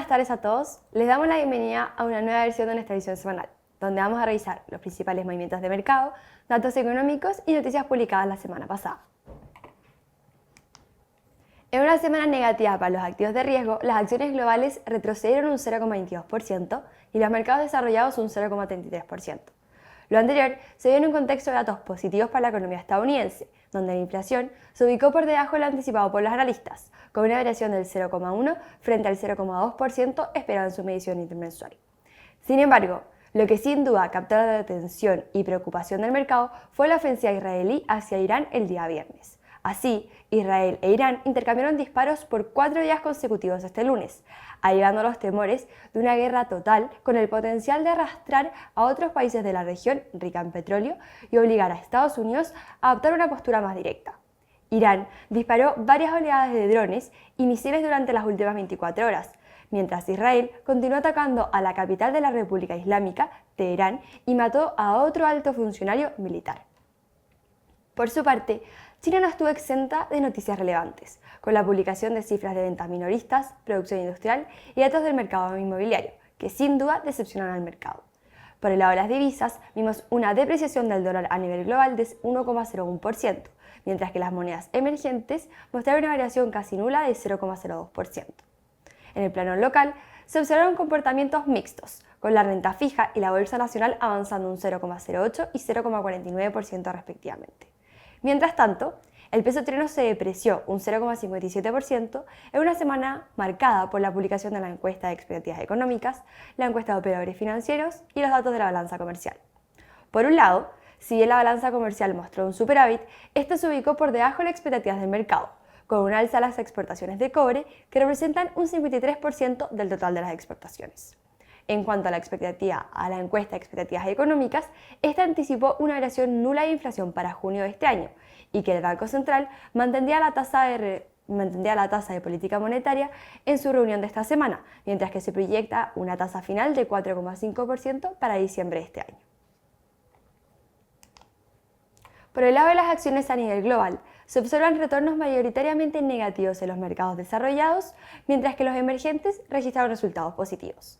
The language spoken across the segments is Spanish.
tardes a todos, les damos la bienvenida a una nueva versión de nuestra edición semanal, donde vamos a revisar los principales movimientos de mercado, datos económicos y noticias publicadas la semana pasada. En una semana negativa para los activos de riesgo, las acciones globales retrocedieron un 0,22% y los mercados desarrollados un 0,33%. Lo anterior se dio en un contexto de datos positivos para la economía estadounidense, donde la inflación se ubicó por debajo de lo anticipado por los analistas, con una variación del 0,1 frente al 0,2% esperado en su medición intermensual. Sin embargo, lo que sin duda captó la atención y preocupación del mercado fue la ofensiva israelí hacia Irán el día viernes. Así, Israel e Irán intercambiaron disparos por 4 días consecutivos este lunes, avivando los temores de una guerra total con el potencial de arrastrar a otros países de la región rica en petróleo y obligar a Estados Unidos a adoptar una postura más directa. Irán disparó varias oleadas de drones y misiles durante las últimas 24 horas, mientras Israel continuó atacando a la capital de la República Islámica, Teherán, y mató a otro alto funcionario militar. Por su parte, China no estuvo exenta de noticias relevantes, con la publicación de cifras de ventas minoristas, producción industrial y datos del mercado inmobiliario, que sin duda decepcionaron al mercado. Por el lado de las divisas, vimos una depreciación del dólar a nivel global de 1,01%, mientras que las monedas emergentes mostraron una variación casi nula de 0,02%. En el plano local, se observaron comportamientos mixtos, con la renta fija y la bolsa nacional avanzando un 0,08 y 0,49% respectivamente. Mientras tanto, el peso chileno se depreció un 0,57% en una semana marcada por la publicación de la encuesta de expectativas económicas, la encuesta de operadores financieros y los datos de la balanza comercial. Por un lado, si bien la balanza comercial mostró un superávit, este se ubicó por debajo de las expectativas del mercado, con un alza a las exportaciones de cobre que representan un 53% del total de las exportaciones. En cuanto a la encuesta de expectativas económicas, esta anticipó una variación nula de inflación para junio de este año y que el Banco Central mantendría la tasa de política monetaria en su reunión de esta semana, mientras que se proyecta una tasa final de 4,5% para diciembre de este año. Por el lado de las acciones a nivel global, se observan retornos mayoritariamente negativos en los mercados desarrollados, mientras que los emergentes registraron resultados positivos.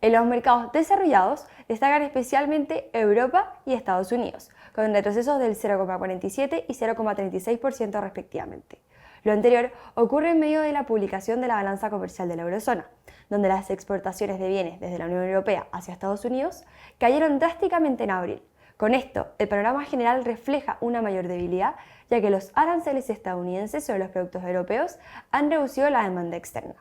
En los mercados desarrollados destacan especialmente Europa y Estados Unidos, con retrocesos del 0,47 y 0,36% respectivamente. Lo anterior ocurre en medio de la publicación de la balanza comercial de la eurozona, donde las exportaciones de bienes desde la Unión Europea hacia Estados Unidos cayeron drásticamente en abril. Con esto, el panorama general refleja una mayor debilidad, ya que los aranceles estadounidenses sobre los productos europeos han reducido la demanda externa.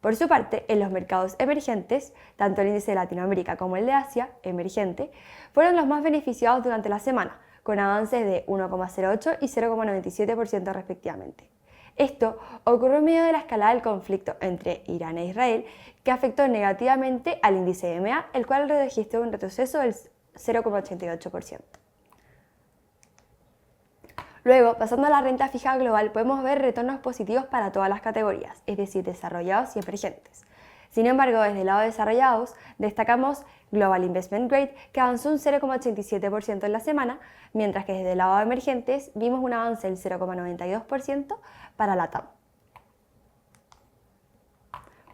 Por su parte, en los mercados emergentes, tanto el índice de Latinoamérica como el de Asia, emergente, fueron los más beneficiados durante la semana, con avances de 1,08 y 0,97% respectivamente. Esto ocurrió en medio de la escalada del conflicto entre Irán e Israel, que afectó negativamente al índice EMEA, el cual registró un retroceso del 0,88%. Luego, pasando a la renta fija global, podemos ver retornos positivos para todas las categorías, es decir, desarrollados y emergentes. Sin embargo, desde el lado de desarrollados, destacamos Global Investment Grade, que avanzó un 0,87% en la semana, mientras que desde el lado de emergentes vimos un avance del 0,92% para la TAM.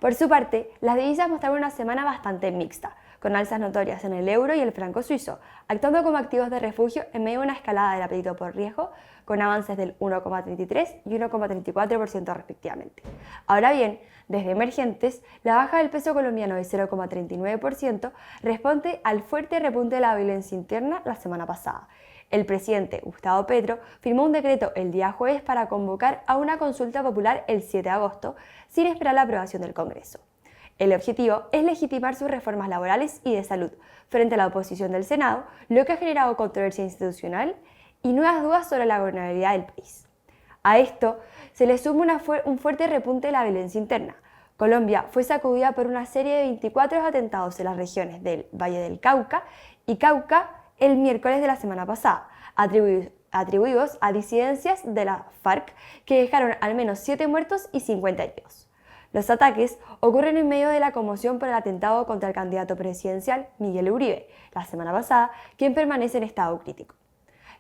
Por su parte, las divisas mostraron una semana bastante mixta, con alzas notorias en el euro y el franco suizo, actuando como activos de refugio en medio de una escalada del apetito por riesgo, con avances del 1,33 y 1,34% respectivamente. Ahora bien, desde emergentes, la baja del peso colombiano de 0,39% responde al fuerte repunte de la violencia interna la semana pasada. El presidente Gustavo Petro firmó un decreto el día jueves para convocar a una consulta popular el 7 de agosto, sin esperar la aprobación del Congreso. El objetivo es legitimar sus reformas laborales y de salud frente a la oposición del Senado, lo que ha generado controversia institucional y nuevas dudas sobre la gobernabilidad del país. A esto se le suma un fuerte repunte de la violencia interna. Colombia fue sacudida por una serie de 24 atentados en las regiones del Valle del Cauca y Cauca el miércoles de la semana pasada, atribuidos a disidencias de la FARC que dejaron al menos 7 muertos y 50 heridos. Los ataques ocurren en medio de la conmoción por el atentado contra el candidato presidencial Miguel Uribe, la semana pasada, quien permanece en estado crítico.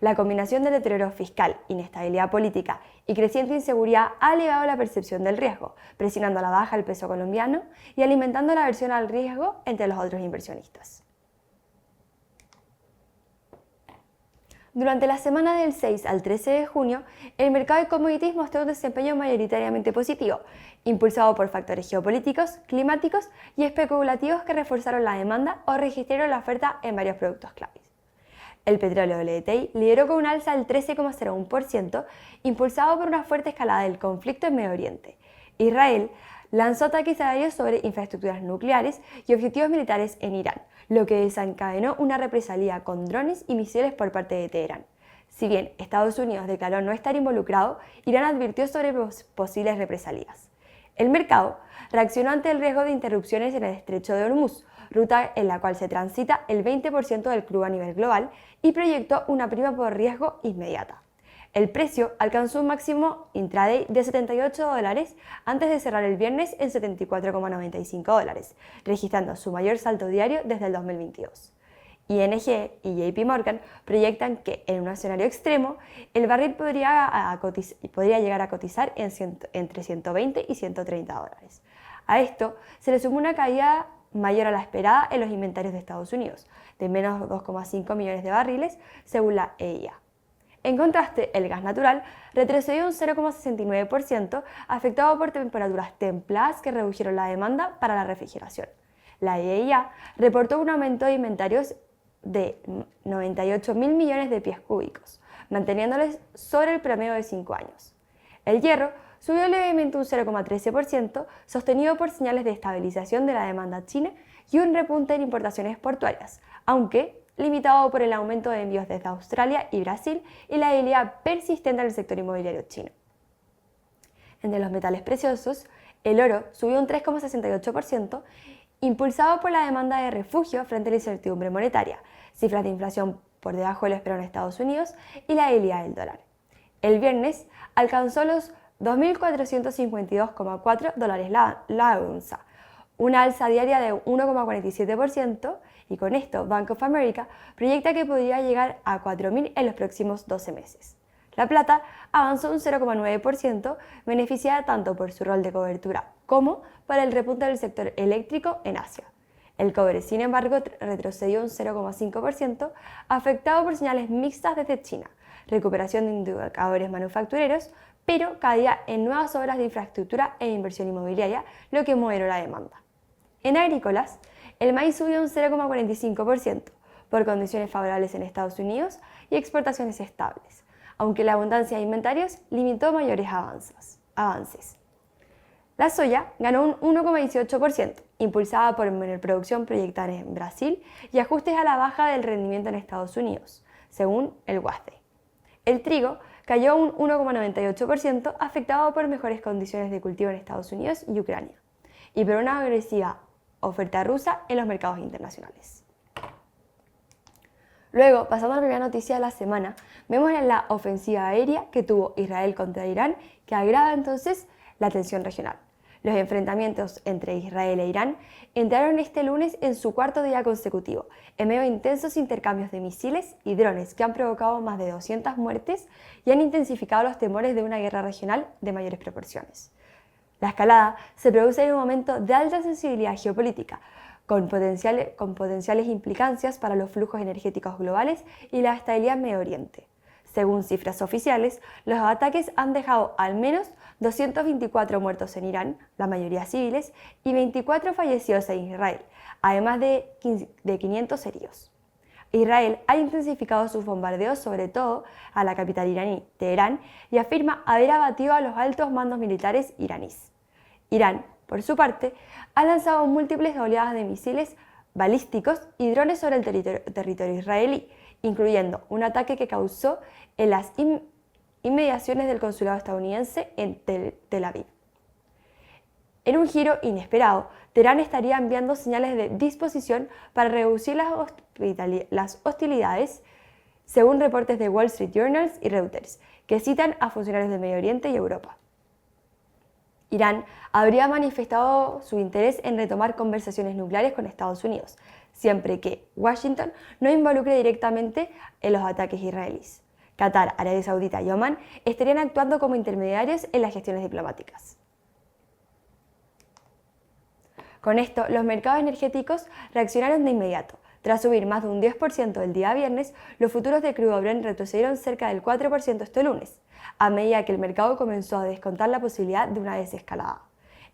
La combinación de deterioro fiscal, inestabilidad política y creciente inseguridad ha elevado la percepción del riesgo, presionando a la baja el peso colombiano y alimentando la aversión al riesgo entre los otros inversionistas. Durante la semana del 6 al 13 de junio, el mercado de commodities mostró un desempeño mayoritariamente positivo, impulsado por factores geopolíticos, climáticos y especulativos que reforzaron la demanda o registraron la oferta en varios productos claves. El petróleo WTI lideró con un alza del 13,01%, impulsado por una fuerte escalada del conflicto en Medio Oriente. Israel lanzó ataques aéreos sobre infraestructuras nucleares y objetivos militares en Irán, lo que desencadenó una represalia con drones y misiles por parte de Teherán. Si bien Estados Unidos declaró no estar involucrado, Irán advirtió sobre posibles represalias. El mercado reaccionó ante el riesgo de interrupciones en el estrecho de Hormuz, ruta en la cual se transita el 20% del crudo a nivel global, y proyectó una prima por riesgo inmediata. El precio alcanzó un máximo intraday de $78 antes de cerrar el viernes en $74,95, registrando su mayor salto diario desde el 2022. ING y JP Morgan proyectan que en un escenario extremo, el barril podría llegar a cotizar entre $120 y $130. A esto se le sumó una caída mayor a la esperada en los inventarios de Estados Unidos, de menos 2,5 millones de barriles, según la EIA. En contraste, el gas natural retrocedió un 0,69%, afectado por temperaturas templadas que redujeron la demanda para la refrigeración. La EIA reportó un aumento de inventarios de 98.000 millones de pies cúbicos, manteniéndoles sobre el promedio de 5 años. El hierro subió levemente un 0,13%, sostenido por señales de estabilización de la demanda china y un repunte en importaciones portuarias, aunque limitado por el aumento de envíos desde Australia y Brasil y la debilidad persistente del sector inmobiliario chino. Entre los metales preciosos, el oro subió un 3,68%, impulsado por la demanda de refugio frente a la incertidumbre monetaria, cifras de inflación por debajo de lo esperado en Estados Unidos y la debilidad del dólar. El viernes alcanzó los $2.452,4 la onza, una alza diaria de 1,47%, y con esto Bank of America proyecta que podría llegar a 4.000 en los próximos 12 meses. La plata avanzó un 0,9%, beneficiada tanto por su rol de cobertura como por el repunte del sector eléctrico en Asia. El cobre, sin embargo, retrocedió un 0,5%, afectado por señales mixtas desde China, recuperación de indicadores manufactureros, pero caída en nuevas obras de infraestructura e inversión inmobiliaria, lo que moderó la demanda. En agrícolas, el maíz subió un 0,45% por condiciones favorables en Estados Unidos y exportaciones estables, aunque la abundancia de inventarios limitó mayores avances. La soya ganó un 1,18%, impulsada por menor producción proyectada en Brasil y ajustes a la baja del rendimiento en Estados Unidos, según el WASDE. El trigo cayó un 1,98%, afectado por mejores condiciones de cultivo en Estados Unidos y Ucrania, y por una agresiva oferta rusa en los mercados internacionales. Luego, pasando a la primera noticia de la semana, vemos la ofensiva aérea que tuvo Israel contra Irán, que agrava entonces la tensión regional. Los enfrentamientos entre Israel e Irán entraron este lunes en su cuarto día consecutivo, en medio de intensos intercambios de misiles y drones que han provocado más de 200 muertes y han intensificado los temores de una guerra regional de mayores proporciones. La escalada se produce en un momento de alta sensibilidad geopolítica, con potenciales implicancias para los flujos energéticos globales y la estabilidad en Medio Oriente. Según cifras oficiales, los ataques han dejado al menos 224 muertos en Irán, la mayoría civiles, y 24 fallecidos en Israel, además de 500 heridos. Israel ha intensificado sus bombardeos sobre todo a la capital iraní, Teherán, y afirma haber abatido a los altos mandos militares iraníes. Irán, por su parte, ha lanzado múltiples oleadas de misiles balísticos y drones sobre el territorio israelí, incluyendo un ataque que causó en las inmediaciones del consulado estadounidense en Tel Aviv. En un giro inesperado, Teherán estaría enviando señales de disposición para reducir las hostilidades, según reportes de Wall Street Journal y Reuters, que citan a funcionarios de Medio Oriente y Europa. Irán habría manifestado su interés en retomar conversaciones nucleares con Estados Unidos, siempre que Washington no involucre directamente en los ataques israelíes. Qatar, Arabia Saudita y Omán estarían actuando como intermediarios en las gestiones diplomáticas. Con esto, los mercados energéticos reaccionaron de inmediato. Tras subir más de un 10% el día viernes, los futuros de crudo Brent retrocedieron cerca del 4% este lunes, a medida que el mercado comenzó a descontar la posibilidad de una desescalada.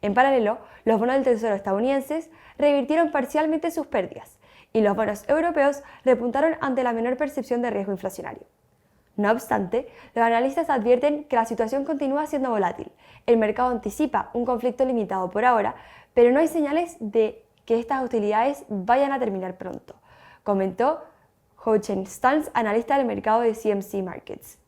En paralelo, los bonos del Tesoro estadounidenses revirtieron parcialmente sus pérdidas, y los bonos europeos repuntaron ante la menor percepción de riesgo inflacionario. No obstante, los analistas advierten que la situación continúa siendo volátil. El mercado anticipa un conflicto limitado por ahora, pero no hay señales de que estas hostilidades vayan a terminar pronto, comentó Ho-Chen Stans, analista del mercado de CMC Markets.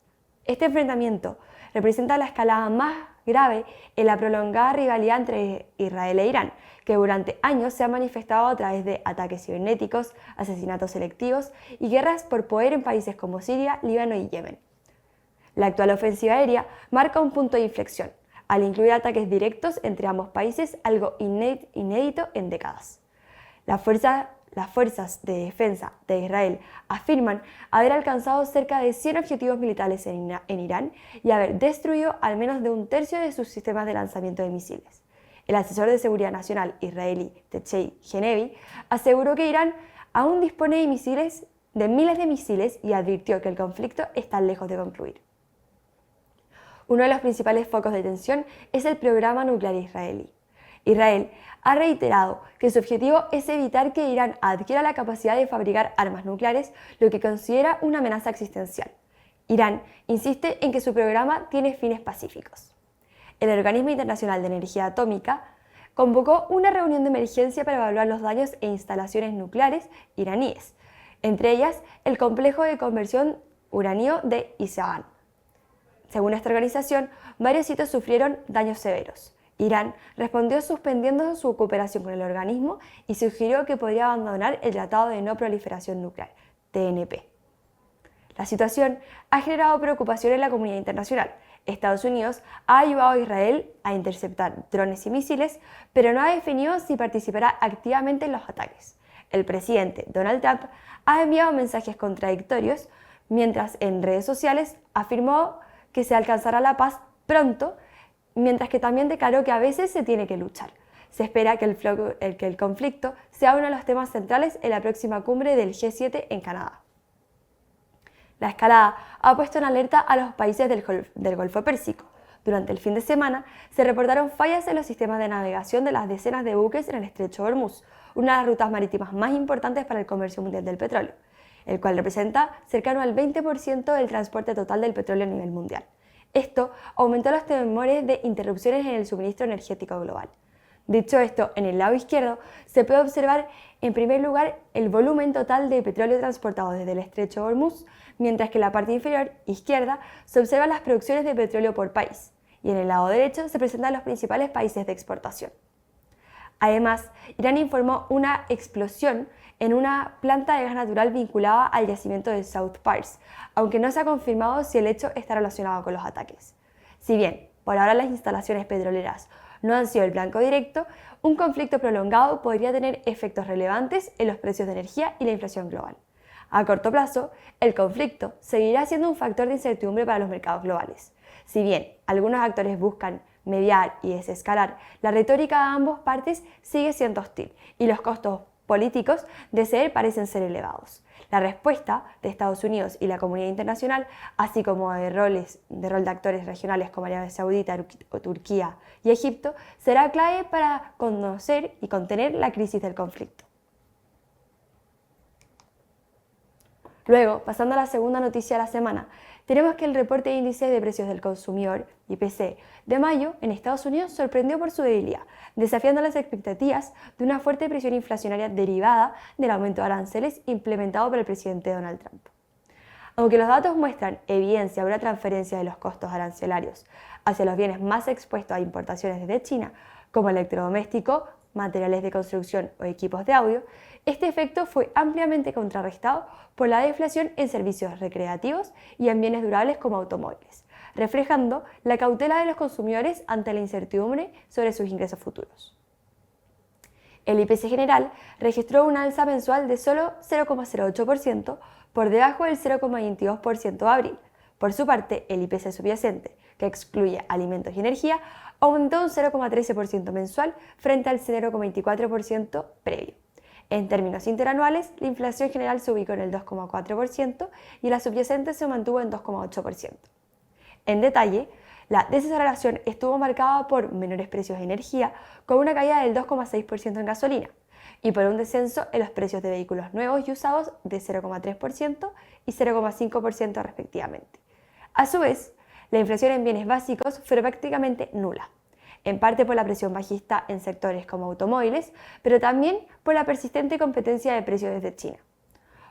Este enfrentamiento representa la escalada más grave en la prolongada rivalidad entre Israel e Irán, que durante años se ha manifestado a través de ataques cibernéticos, asesinatos selectivos y guerras por poder en países como Siria, Líbano y Yemen. La actual ofensiva aérea marca un punto de inflexión, al incluir ataques directos entre ambos países, algo inédito en décadas. Las fuerzas de defensa de Israel afirman haber alcanzado cerca de 100 objetivos militares en Irán y haber destruido al menos de un tercio de sus sistemas de lanzamiento de misiles. El asesor de seguridad nacional israelí Techei Genevi aseguró que Irán aún dispone de miles de misiles y advirtió que el conflicto está lejos de concluir. Uno de los principales focos de tensión es el programa nuclear israelí. Israel ha reiterado que su objetivo es evitar que Irán adquiera la capacidad de fabricar armas nucleares, lo que considera una amenaza existencial. Irán insiste en que su programa tiene fines pacíficos. El Organismo Internacional de Energía Atómica convocó una reunión de emergencia para evaluar los daños e instalaciones nucleares iraníes, entre ellas el complejo de conversión uranio de Isfahan. Según esta organización, varios sitios sufrieron daños severos. Irán respondió suspendiendo su cooperación con el organismo y sugirió que podría abandonar el Tratado de No Proliferación Nuclear, TNP. La situación ha generado preocupación en la comunidad internacional. Estados Unidos ha ayudado a Israel a interceptar drones y misiles, pero no ha definido si participará activamente en los ataques. El presidente Donald Trump ha enviado mensajes contradictorios, mientras en redes sociales afirmó que se alcanzará la paz pronto, mientras que también declaró que a veces se tiene que luchar. Se espera que el conflicto sea uno de los temas centrales en la próxima cumbre del G7 en Canadá. La escalada ha puesto en alerta a los países del Golfo Pérsico. Durante el fin de semana se reportaron fallas en los sistemas de navegación de las decenas de buques en el Estrecho de Hormuz, una de las rutas marítimas más importantes para el comercio mundial del petróleo, el cual representa cercano al 20% del transporte total del petróleo a nivel mundial. Esto aumentó los temores de interrupciones en el suministro energético global. Dicho esto, en el lado izquierdo se puede observar en primer lugar el volumen total de petróleo transportado desde el Estrecho de Hormuz, mientras que en la parte inferior izquierda se observan las producciones de petróleo por país, y en el lado derecho se presentan los principales países de exportación. Además, Irán informó una explosión en una planta de gas natural vinculada al yacimiento de South Pars, aunque no se ha confirmado si el hecho está relacionado con los ataques. Si bien, por ahora las instalaciones petroleras no han sido el blanco directo, un conflicto prolongado podría tener efectos relevantes en los precios de energía y la inflación global. A corto plazo, el conflicto seguirá siendo un factor de incertidumbre para los mercados globales. Si bien algunos actores buscan mediar y desescalar, la retórica de ambas partes sigue siendo hostil y los costos políticos de ceder parecen ser elevados. La respuesta de Estados Unidos y la comunidad internacional, así como de rol de actores regionales como Arabia Saudita, Turquía y Egipto, será clave para conocer y contener la crisis del conflicto. Luego, pasando a la segunda noticia de la semana, tenemos que el reporte de índice de precios del consumidor, IPC, de mayo en Estados Unidos sorprendió por su debilidad, desafiando las expectativas de una fuerte presión inflacionaria derivada del aumento de aranceles implementado por el presidente Donald Trump. Aunque los datos muestran evidencia de una transferencia de los costos arancelarios hacia los bienes más expuestos a importaciones desde China, como electrodomésticos, materiales de construcción o equipos de audio, este efecto fue ampliamente contrarrestado por la deflación en servicios recreativos y en bienes durables como automóviles, reflejando la cautela de los consumidores ante la incertidumbre sobre sus ingresos futuros. El IPC general registró una alza mensual de solo 0,08%, por debajo del 0,22% de abril, Por su parte, el IPC subyacente, que excluye alimentos y energía, aumentó un 0,13% mensual frente al 0,24% previo. En términos interanuales, la inflación general se ubicó en el 2,4% y la subyacente se mantuvo en 2,8%. En detalle, la desaceleración estuvo marcada por menores precios de energía, con una caída del 2,6% en gasolina, y por un descenso en los precios de vehículos nuevos y usados de 0,3% y 0,5% respectivamente. A su vez, la inflación en bienes básicos fue prácticamente nula, en parte por la presión bajista en sectores como automóviles, pero también por la persistente competencia de precios desde China.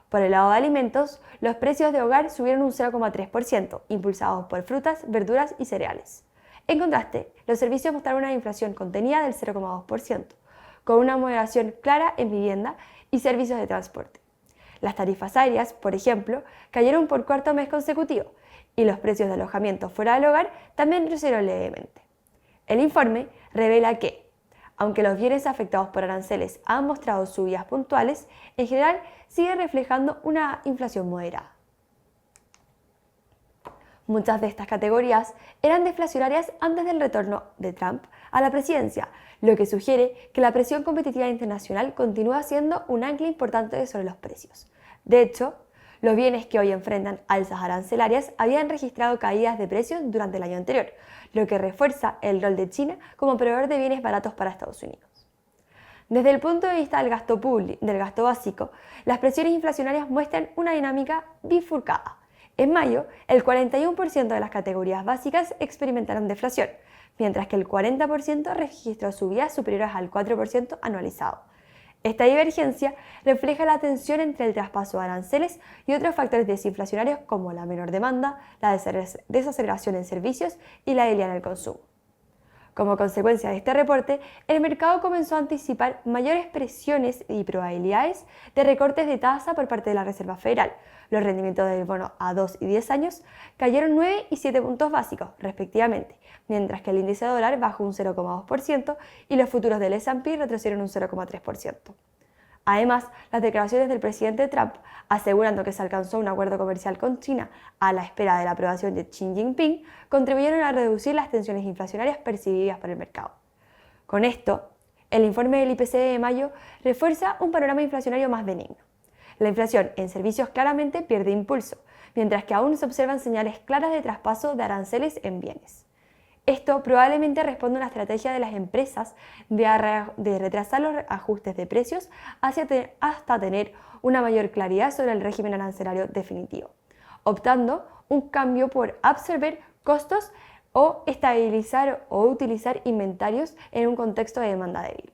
Por el lado de alimentos, los precios de hogar subieron un 0,3%, impulsados por frutas, verduras y cereales. En contraste, los servicios mostraron una inflación contenida del 0,2%, con una moderación clara en vivienda y servicios de transporte. Las tarifas aéreas, por ejemplo, cayeron por cuarto mes consecutivo, y los precios de alojamiento fuera del hogar también retrocedieron levemente. El informe revela que, aunque los bienes afectados por aranceles han mostrado subidas puntuales, en general sigue reflejando una inflación moderada. Muchas de estas categorías eran deflacionarias antes del retorno de Trump a la presidencia, lo que sugiere que la presión competitiva internacional continúa siendo un ancla importante sobre los precios. De hecho, los bienes que hoy enfrentan alzas arancelarias habían registrado caídas de precios durante el año anterior, lo que refuerza el rol de China como proveedor de bienes baratos para Estados Unidos. Desde el punto de vista del gasto básico, las presiones inflacionarias muestran una dinámica bifurcada. En mayo, el 41% de las categorías básicas experimentaron deflación, mientras que el 40% registró subidas superiores al 4% anualizado. Esta divergencia refleja la tensión entre el traspaso de aranceles y otros factores desinflacionarios como la menor demanda, la desaceleración en servicios y la debilidad en el consumo. Como consecuencia de este reporte, el mercado comenzó a anticipar mayores presiones y probabilidades de recortes de tasa por parte de la Reserva Federal. Los rendimientos del bono a 2 y 10 años cayeron 9 y 7 puntos básicos, respectivamente, mientras que el índice dólar bajó un 0,2% y los futuros del S&P retrocedieron un 0,3%. Además, las declaraciones del presidente Trump asegurando que se alcanzó un acuerdo comercial con China a la espera de la aprobación de Xi Jinping contribuyeron a reducir las tensiones inflacionarias percibidas por el mercado. Con esto, el informe del IPC de mayo refuerza un panorama inflacionario más benigno. La inflación en servicios claramente pierde impulso, mientras que aún se observan señales claras de traspaso de aranceles en bienes. Esto probablemente responde a una estrategia de las empresas de retrasar los ajustes de precios hasta tener una mayor claridad sobre el régimen arancelario definitivo, optando un cambio por absorber costos o estabilizar o utilizar inventarios en un contexto de demanda débil.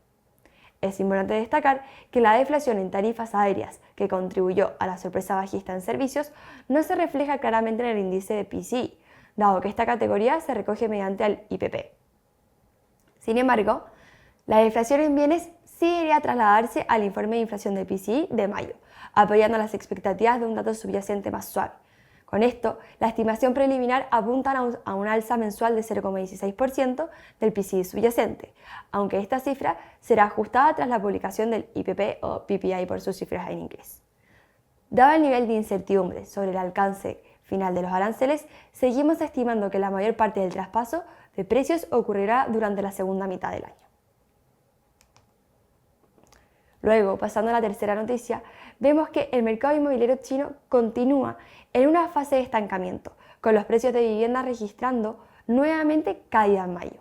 Es importante destacar que la deflación en tarifas aéreas, que contribuyó a la sorpresa bajista en servicios, no se refleja claramente en el índice de PCI, dado que esta categoría se recoge mediante el IPP. Sin embargo, la deflación en bienes sí debería trasladarse al informe de inflación del PCI de mayo, apoyando las expectativas de un dato subyacente más suave. Con esto, la estimación preliminar apunta a un alza mensual de 0,16% del PCI subyacente, aunque esta cifra será ajustada tras la publicación del IPP o PPI por sus cifras en inglés. Dado el nivel de incertidumbre sobre el alcance final de los aranceles, seguimos estimando que la mayor parte del traspaso de precios ocurrirá durante la segunda mitad del año. Luego, pasando a la tercera noticia, vemos que el mercado inmobiliario chino continúa en una fase de estancamiento, con los precios de vivienda registrando nuevamente caída en mayo.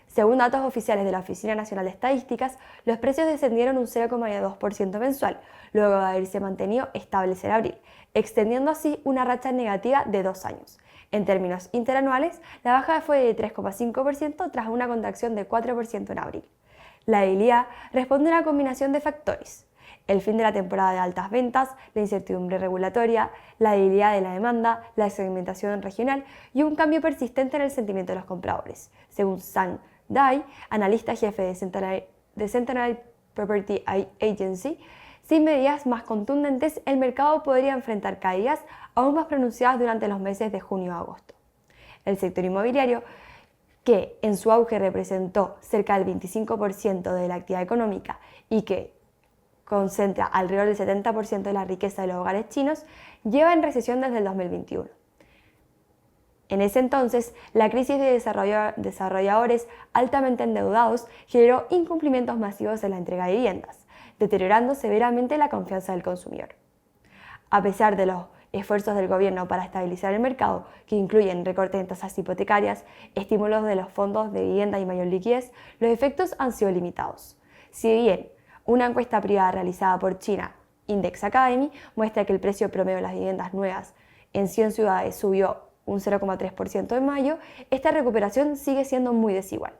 Según datos oficiales de la Oficina Nacional de Estadísticas, los precios descendieron un 0,2% mensual, luego de haberse mantenido estables en abril, extendiendo así una racha negativa de 2 años. En términos interanuales, la baja fue de 3,5% tras una contracción de 4% en abril. La debilidad responde a una combinación de factores: el fin de la temporada de altas ventas, la incertidumbre regulatoria, la debilidad de la demanda, la segmentación regional y un cambio persistente en el sentimiento de los compradores. Según Sang Dai, analista jefe de Centennial Property Agency, sin medidas más contundentes, el mercado podría enfrentar caídas aún más pronunciadas durante los meses de junio a agosto. El sector inmobiliario, que en su auge representó cerca del 25% de la actividad económica y que concentra alrededor del 70% de la riqueza de los hogares chinos, lleva en recesión desde el 2021. En ese entonces, la crisis de desarrolladores altamente endeudados generó incumplimientos masivos en la entrega de viviendas, deteriorando severamente la confianza del consumidor. A pesar de los esfuerzos del gobierno para estabilizar el mercado, que incluyen recortes en tasas hipotecarias, estímulos de los fondos de vivienda y mayor liquidez, los efectos han sido limitados. Si bien una encuesta privada realizada por China Index Academy muestra que el precio promedio de las viviendas nuevas en 100 ciudades subió un 0,3% en mayo, esta recuperación sigue siendo muy desigual.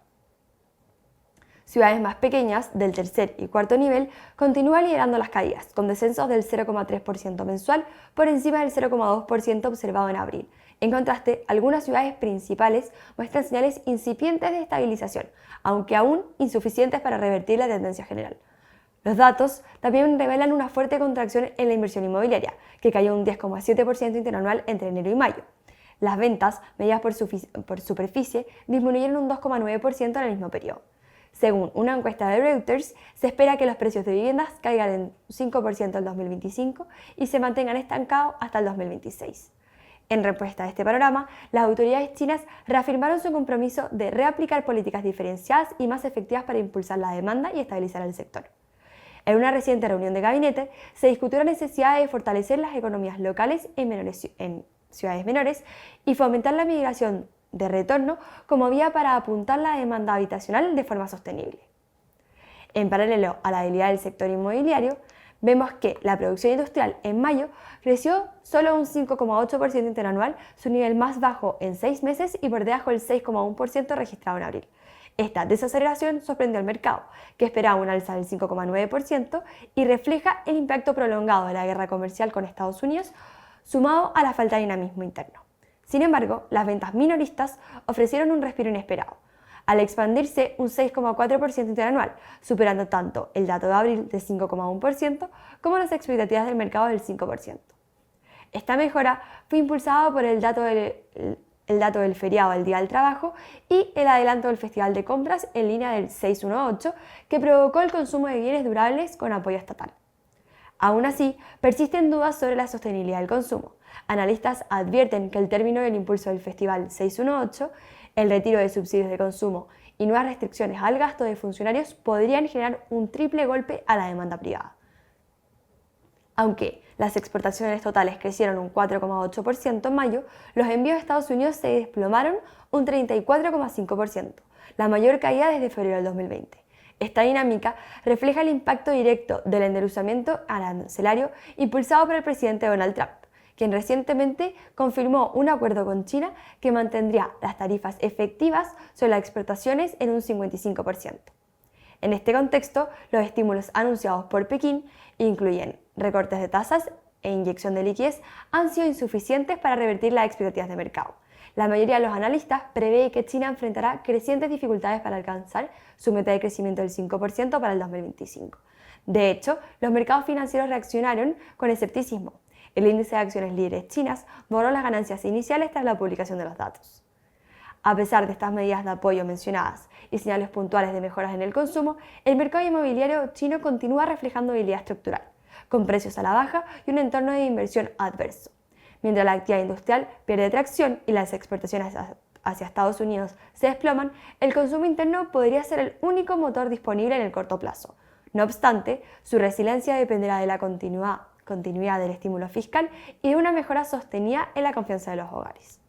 Ciudades más pequeñas, del tercer y cuarto nivel, continúan liderando las caídas, con descensos del 0,3% mensual por encima del 0,2% observado en abril. En contraste, algunas ciudades principales muestran señales incipientes de estabilización, aunque aún insuficientes para revertir la tendencia general. Los datos también revelan una fuerte contracción en la inversión inmobiliaria, que cayó un 10,7% interanual entre enero y mayo. Las ventas, medidas por superficie, disminuyeron un 2,9% en el mismo periodo. Según una encuesta de Reuters, se espera que los precios de viviendas caigan en 5% en 2025 y se mantengan estancados hasta el 2026. En respuesta a este panorama, las autoridades chinas reafirmaron su compromiso de reaplicar políticas diferenciadas y más efectivas para impulsar la demanda y estabilizar el sector. En una reciente reunión de gabinete, se discutió la necesidad de fortalecer las economías locales en ciudades menores y fomentar la migración de retorno como vía para apuntar la demanda habitacional de forma sostenible. En paralelo a la debilidad del sector inmobiliario, vemos que la producción industrial en mayo creció solo un 5,8% interanual, su nivel más bajo en 6 meses y por debajo del 6,1% registrado en abril. Esta desaceleración sorprendió al mercado, que esperaba un alza del 5,9% y refleja el impacto prolongado de la guerra comercial con Estados Unidos, sumado a la falta de dinamismo interno. Sin embargo, las ventas minoristas ofrecieron un respiro inesperado, al expandirse un 6,4% interanual, superando tanto el dato de abril de 5,1% como las expectativas del mercado del 5%. Esta mejora fue impulsada por el dato del feriado del Día del Trabajo y el adelanto del Festival de Compras en línea del 618, que provocó el consumo de bienes durables con apoyo estatal. Aún así, persisten dudas sobre la sostenibilidad del consumo. Analistas advierten que el término del impulso del Festival 618, el retiro de subsidios de consumo y nuevas restricciones al gasto de funcionarios podrían generar un triple golpe a la demanda privada. Aunque las exportaciones totales crecieron un 4,8% en mayo, los envíos a Estados Unidos se desplomaron un 34,5%, la mayor caída desde febrero del 2020. Esta dinámica refleja el impacto directo del enderezamiento arancelario impulsado por el presidente Donald Trump, quien recientemente confirmó un acuerdo con China que mantendría las tarifas efectivas sobre las exportaciones en un 55%. En este contexto, los estímulos anunciados por Pekín incluyen recortes de tasas e inyección de liquidez han sido insuficientes para revertir las expectativas de mercado. La mayoría de los analistas prevé que China enfrentará crecientes dificultades para alcanzar su meta de crecimiento del 5% para el 2025. De hecho, los mercados financieros reaccionaron con escepticismo. El índice de acciones líderes chinas borró las ganancias iniciales tras la publicación de los datos. A pesar de estas medidas de apoyo mencionadas y señales puntuales de mejoras en el consumo, el mercado inmobiliario chino continúa reflejando debilidad estructural, con precios a la baja y un entorno de inversión adverso. Mientras la actividad industrial pierde tracción y las exportaciones hacia Estados Unidos se desploman, el consumo interno podría ser el único motor disponible en el corto plazo. No obstante, su resiliencia dependerá de la continuidad del estímulo fiscal y de una mejora sostenida en la confianza de los hogares.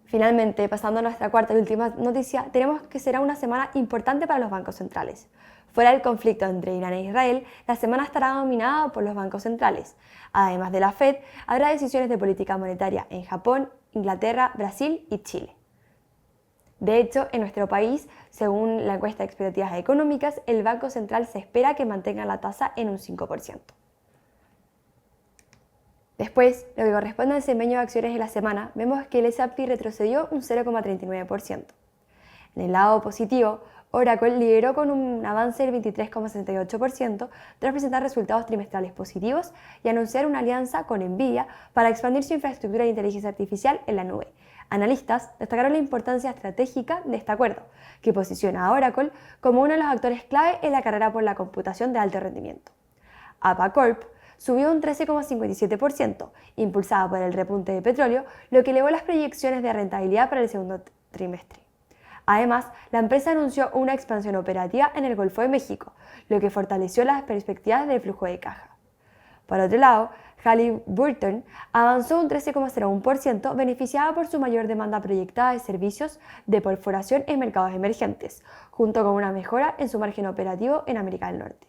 Finalmente, pasando a nuestra cuarta y última noticia, tenemos que será una semana importante para los bancos centrales. Fuera del conflicto entre Irán e Israel, la semana estará dominada por los bancos centrales. Además de la Fed, habrá decisiones de política monetaria en Japón, Inglaterra, Brasil y Chile. De hecho, en nuestro país, según la encuesta de expectativas económicas, el Banco Central se espera que mantenga la tasa en un 5%. Después, lo que corresponde al desempeño de acciones de la semana, vemos que el S&P retrocedió un 0,39%. En el lado positivo, Oracle lideró con un avance del 23,68% tras presentar resultados trimestrales positivos y anunciar una alianza con Nvidia para expandir su infraestructura de inteligencia artificial en la nube. Analistas destacaron la importancia estratégica de este acuerdo, que posiciona a Oracle como uno de los actores clave en la carrera por la computación de alto rendimiento. APA Corp subió un 13,57%, impulsada por el repunte de petróleo, lo que elevó las proyecciones de rentabilidad para el segundo trimestre. Además, la empresa anunció una expansión operativa en el Golfo de México, lo que fortaleció las perspectivas del flujo de caja. Por otro lado, Halliburton avanzó un 13,01%, beneficiada por su mayor demanda proyectada de servicios de perforación en mercados emergentes, junto con una mejora en su margen operativo en América del Norte.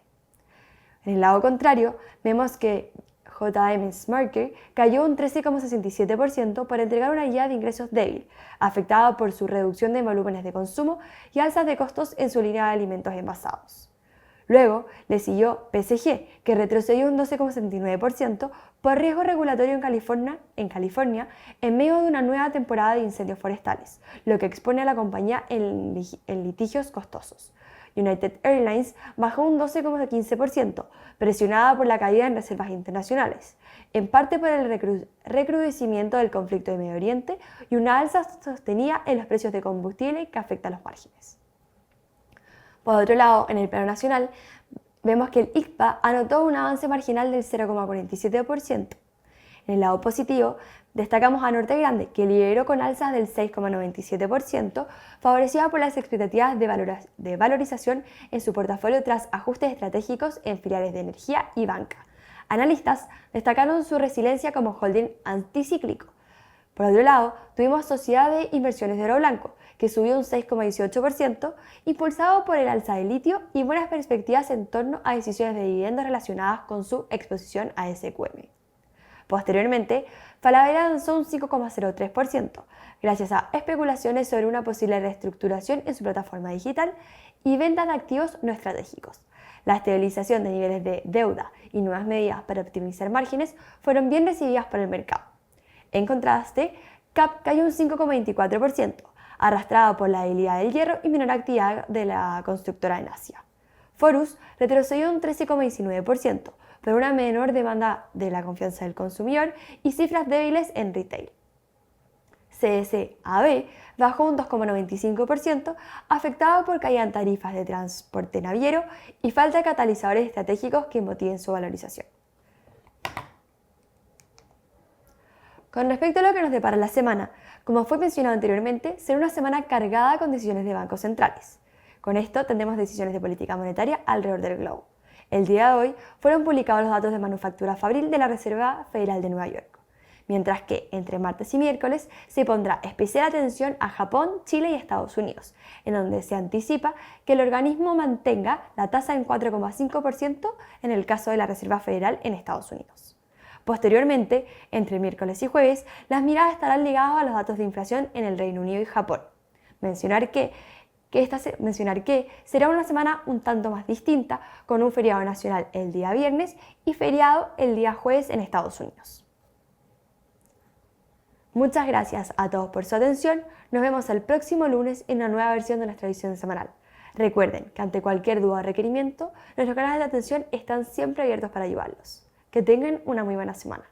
En el lado contrario, vemos que J.M. Smucker cayó un 13,67% por entregar una guía de ingresos débil, afectada por su reducción de volúmenes de consumo y alzas de costos en su línea de alimentos envasados. Luego le siguió PSG, que retrocedió un 12,79% por riesgo regulatorio en California en medio de una nueva temporada de incendios forestales, lo que expone a la compañía en litigios costosos. United Airlines bajó un 12,15%, presionada por la caída en reservas internacionales, en parte por el recrudecimiento del conflicto de Medio Oriente y una alza sostenida en los precios de combustible que afecta a los márgenes. Por otro lado, en el plano nacional, vemos que el ICPA anotó un avance marginal del 0,47%. En el lado positivo, destacamos a Norte Grande, que lideró con alzas del 6,97%, favorecida por las expectativas de valorización en su portafolio tras ajustes estratégicos en filiales de energía y banca. Analistas destacaron su resiliencia como holding anticíclico. Por otro lado, tuvimos Sociedad de Inversiones de Oro Blanco, que subió un 6,18%, impulsado por el alza de litio y buenas perspectivas en torno a decisiones de dividendos relacionadas con su exposición a SQM. Posteriormente, Falabella avanzó un 5,03%, gracias a especulaciones sobre una posible reestructuración en su plataforma digital y ventas de activos no estratégicos. La estabilización de niveles de deuda y nuevas medidas para optimizar márgenes fueron bien recibidas por el mercado. En contraste, CAP cayó un 5,24%, arrastrada por la debilidad del hierro y menor actividad de la constructora en Asia. Forus retrocedió un 13,19%, por una menor demanda de la confianza del consumidor y cifras débiles en retail. CSAB bajó un 2,95%, afectado por caída en tarifas de transporte naviero y falta de catalizadores estratégicos que motiven su valorización. Con respecto a lo que nos depara la semana, como fue mencionado anteriormente, será una semana cargada con decisiones de bancos centrales. Con esto tendremos decisiones de política monetaria alrededor del globo. El día de hoy fueron publicados los datos de manufactura fabril de la Reserva Federal de Nueva York, mientras que entre martes y miércoles se pondrá especial atención a Japón, Chile y Estados Unidos, en donde se anticipa que el organismo mantenga la tasa en 4,5% en el caso de la Reserva Federal en Estados Unidos. Posteriormente, entre miércoles y jueves, las miradas estarán ligadas a los datos de inflación en el Reino Unido y Japón. Mencionar que será una semana un tanto más distinta, con un feriado nacional el día viernes y feriado el día jueves en Estados Unidos. Muchas gracias a todos por su atención. Nos vemos el próximo lunes en una nueva versión de nuestra edición semanal. Recuerden que ante cualquier duda o requerimiento, nuestros canales de atención están siempre abiertos para ayudarlos. Que tengan una muy buena semana.